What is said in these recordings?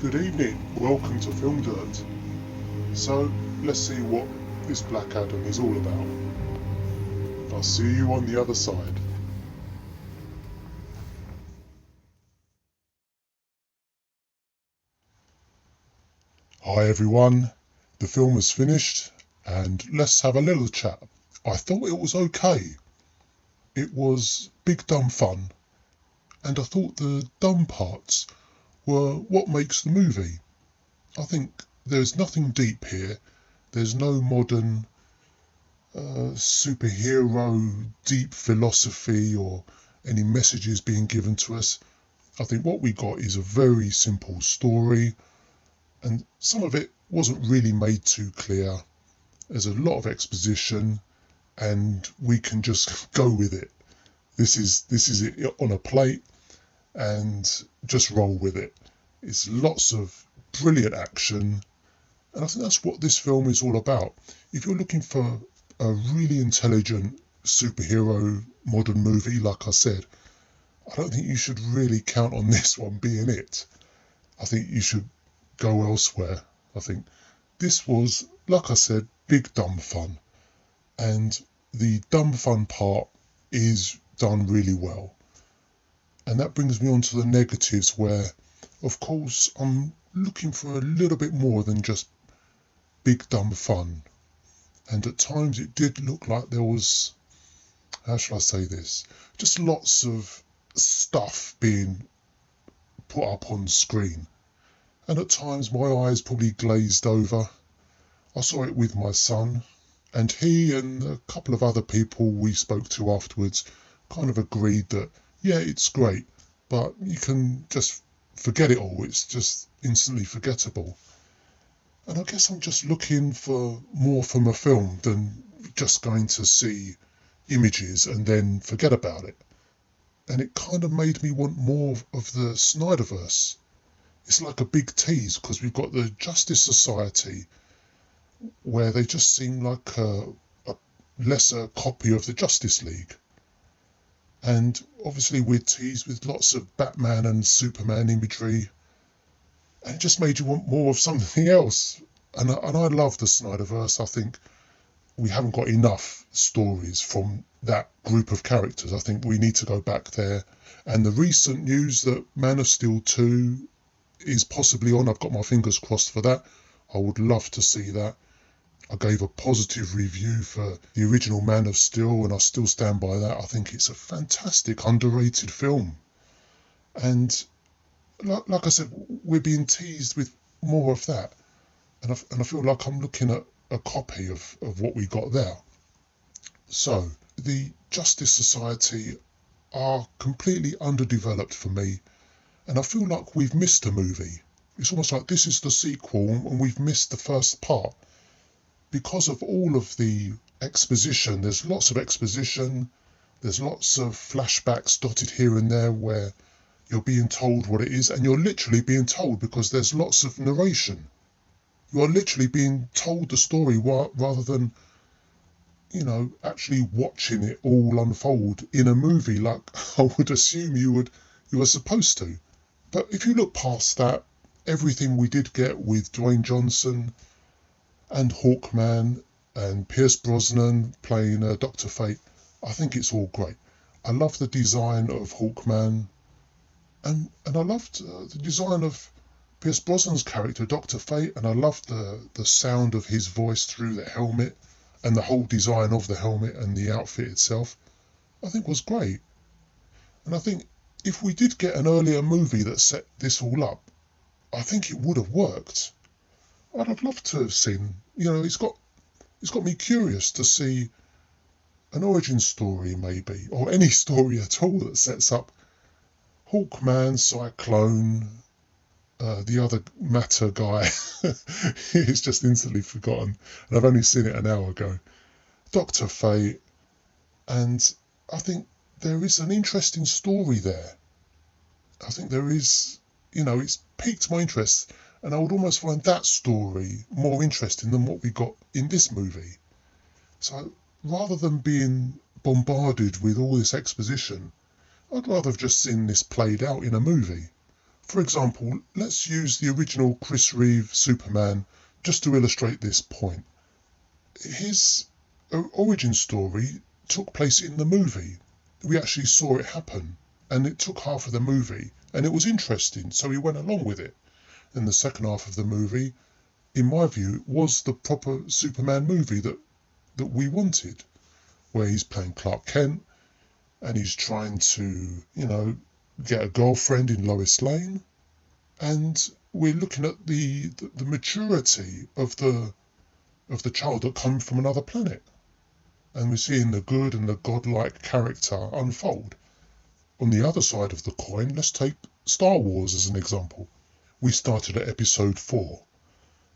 Good evening, welcome to FilmDirt. So, let's see what this Black Adam is all about. I'll see you on the other side. Hi everyone, the film is finished and let's have a little chat. I thought it was okay. It was big dumb fun, and I thought the dumb parts were what makes the movie. I think there's nothing deep here. There's no modern superhero deep philosophy or any messages being given to us. I think what we got is a very simple story, and some of it wasn't really made too clear. There's a lot of exposition, and we can just go with it. This is it on a plate, and just roll with it. It's lots of brilliant action, and I think that's what this film is all about. If you're looking for a really intelligent superhero modern movie, like I said, I don't think you should really count on this one being it. I think you should go elsewhere. I think this was, like I said, big dumb fun. And the dumb fun part is done really well. And that brings me on to the negatives where, of course, I'm looking for a little bit more than just big dumb fun. And at times it did look like there was, how shall I say this, just lots of stuff being put up on screen. And at times my eyes probably glazed over. I saw it with my son, and he and a couple of other people we spoke to afterwards kind of agreed that, yeah, it's great, but you can just forget it all. It's just instantly forgettable. And I guess I'm just looking for more from a film than just going to see images and then forget about it. And it kind of made me want more of the Snyderverse. It's like a big tease because we've got the Justice Society where they just seem like a lesser copy of the Justice League. And obviously we're teased with lots of Batman and Superman imagery, and it just made you want more of something else. And I love the Snyderverse. I think we haven't got enough stories from that group of characters. I think we need to go back there. And the recent news that Man of Steel 2 is possibly on, I've got my fingers crossed for that. I would love to see that. I gave a positive review for the original Man of Steel, and I still stand by that. I think it's a fantastic, underrated film. And like I said, we're being teased with more of that. And I feel like I'm looking at a copy of what we got there. So, the Justice Society are completely underdeveloped for me, and I feel like we've missed a movie. It's almost like this is the sequel and we've missed the first part. Because of all of the exposition, there's lots of exposition, there's lots of flashbacks dotted here and there where you're being told what it is, and you're literally being told because there's lots of narration. You are literally being told the story rather than, actually watching it all unfold in a movie like I would assume you were supposed to. But if you look past that, everything we did get with Dwayne Johnson and Hawkman and Pierce Brosnan playing Dr. Fate, I think it's all great. I love the design of Hawkman, and I loved the design of Pierce Brosnan's character, Dr. Fate, and I loved the sound of his voice through the helmet, and the whole design of the helmet and the outfit itself, I think was great. And I think if we did get an earlier movie that set this all up, I think it would have worked. I'd have loved to have seen, it's got me curious to see an origin story maybe, or any story at all that sets up Hawkman, Cyclone, the other Matter guy, he's just instantly forgotten, and I've only seen it an hour ago. Dr. Fate, and I think there is an interesting story there. I think there is, it's piqued my interest, and I would almost find that story more interesting than what we got in this movie. So rather than being bombarded with all this exposition, I'd rather have just seen this played out in a movie. For example, let's use the original Chris Reeve Superman just to illustrate this point. His origin story took place in the movie. We actually saw it happen, and it took half of the movie, and it was interesting, so we went along with it. And the second half of the movie, in my view, was the proper Superman movie that we wanted, where he's playing Clark Kent, and he's trying to, get a girlfriend in Lois Lane, and we're looking at the maturity of the child that comes from another planet, and we're seeing the good and the godlike character unfold. On the other side of the coin, let's take Star Wars as an example. We started at episode 4,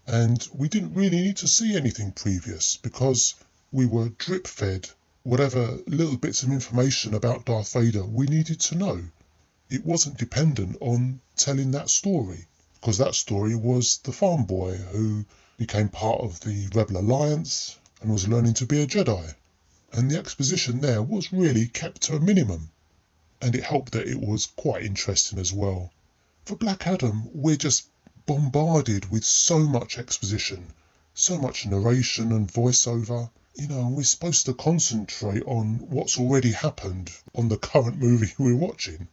and we didn't really need to see anything previous because we were drip fed whatever little bits of information about Darth Vader we needed to know. It wasn't dependent on telling that story, because that story was the farm boy who became part of the Rebel Alliance and was learning to be a Jedi. And the exposition there was really kept to a minimum. And it helped that it was quite interesting as well. For Black Adam, we're just bombarded with so much exposition, so much narration and voiceover. We're supposed to concentrate on what's already happened on the current movie we're watching.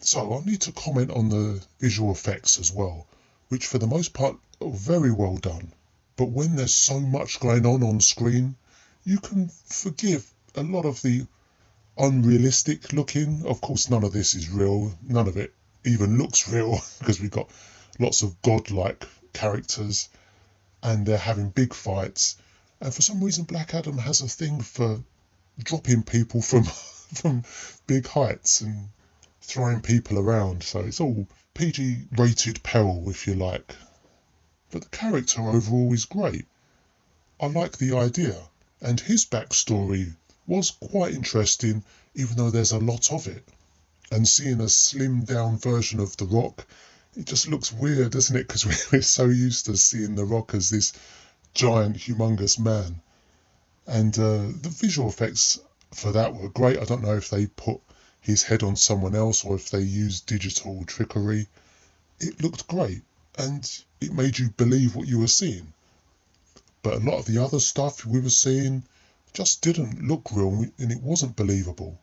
So I need to comment on the visual effects as well, which for the most part are very well done. But when there's so much going on screen, you can forgive a lot of the unrealistic looking. Of course, none of this is real. None of it even looks real because we've got lots of godlike characters and they're having big fights. And for some reason, Black Adam has a thing for dropping people from big heights and throwing people around. So it's all PG-rated peril, if you like. But the character overall is great. I like the idea. And his backstory was quite interesting, even though there's a lot of it. And seeing a slimmed-down version of The Rock, it just looks weird, doesn't it? Because we're so used to seeing The Rock as this giant, humongous man. And the visual effects for that were great. I don't know if they put his head on someone else or if they used digital trickery. It looked great, and it made you believe what you were seeing. But a lot of the other stuff we were seeing just didn't look real, and it wasn't believable.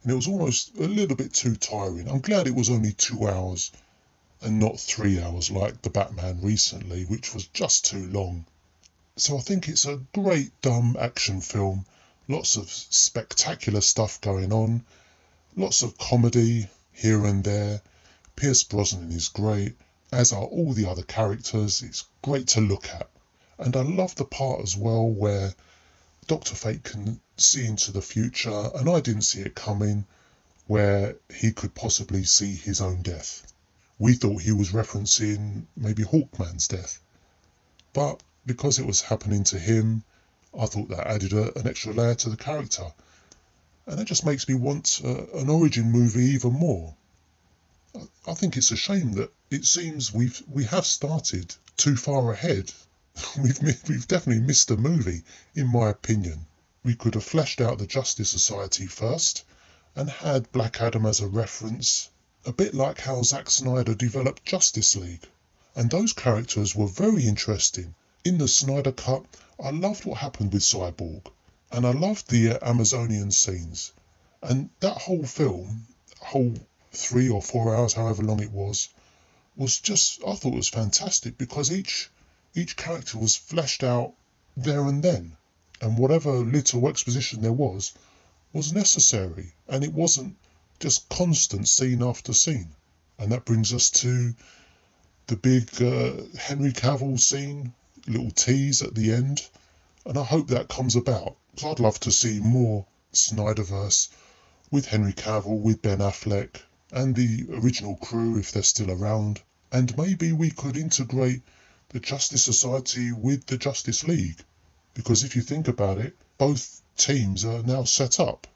And it was almost a little bit too tiring. I'm glad it was only 2 hours and not 3 hours like the Batman recently, which was just too long. So I think it's a great dumb action film. Lots of spectacular stuff going on. Lots of comedy here and there. Pierce Brosnan is great, as are all the other characters. It's great to look at. And I love the part as well where Dr. Fate can see into the future, and I didn't see it coming, where he could possibly see his own death. We thought he was referencing maybe Hawkman's death. But because it was happening to him, I thought that added an extra layer to the character. And that just makes me want an origin movie even more. I think it's a shame that it seems we have started too far ahead. We've definitely missed a movie, in my opinion. We could have fleshed out the Justice Society first and had Black Adam as a reference, a bit like how Zack Snyder developed Justice League. And those characters were very interesting. In the Snyder Cut, I loved what happened with Cyborg, and I loved the Amazonian scenes. And that whole film, whole 3 or 4 hours, however long it was just, I thought it was fantastic because each character was fleshed out there and then. And whatever little exposition there was necessary. And it wasn't just constant scene after scene. And that brings us to the big Henry Cavill scene, little tease at the end. And I hope that comes about. Because I'd love to see more Snyderverse with Henry Cavill, with Ben Affleck, and the original crew if they're still around. And maybe we could integrate the Justice Society with the Justice League. Because if you think about it, both teams are now set up.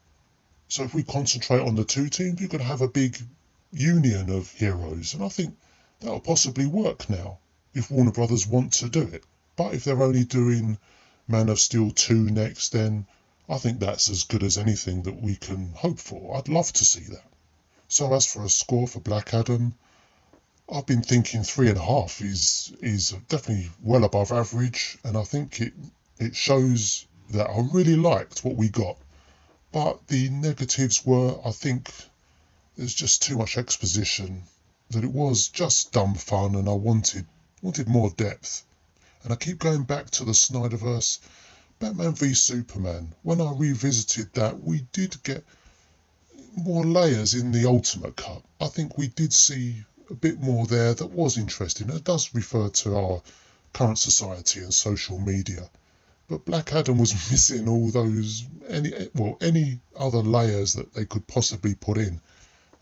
So if we concentrate on the two teams, we could have a big union of heroes. And I think that'll possibly work now, if Warner Brothers want to do it. But if they're only doing Man of Steel 2 next, then I think that's as good as anything that we can hope for. I'd love to see that. So as for a score for Black Adam, I've been thinking 3.5 is definitely well above average, and I think it shows that I really liked what we got. But the negatives were, I think, there's just too much exposition, that it was just dumb fun, and I wanted more depth. And I keep going back to the Snyderverse. Batman v Superman, when I revisited that, we did get more layers in the Ultimate Cut. I think we did see a bit more there that was interesting. It does refer to our current society and social media. But Black Adam was missing all those, any other layers that they could possibly put in,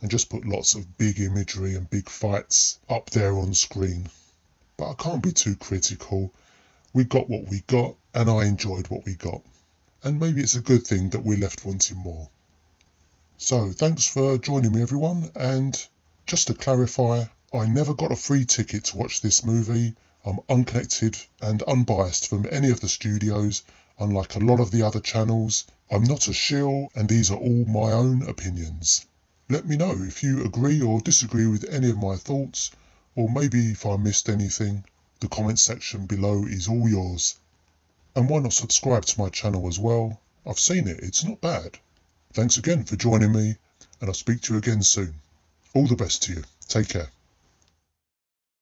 and just put lots of big imagery and big fights up there on screen. But I can't be too critical. We got what we got, and I enjoyed what we got. And maybe it's a good thing that we're left wanting more. So thanks for joining me, everyone. And just to clarify, I never got a free ticket to watch this movie. I'm unconnected and unbiased from any of the studios, unlike a lot of the other channels. I'm not a shill, and these are all my own opinions. Let me know if you agree or disagree with any of my thoughts, or maybe if I missed anything. The comment section below is all yours. And why not subscribe to my channel as well? I've seen it, it's not bad. Thanks again for joining me, and I'll speak to you again soon. All the best to you. Take care.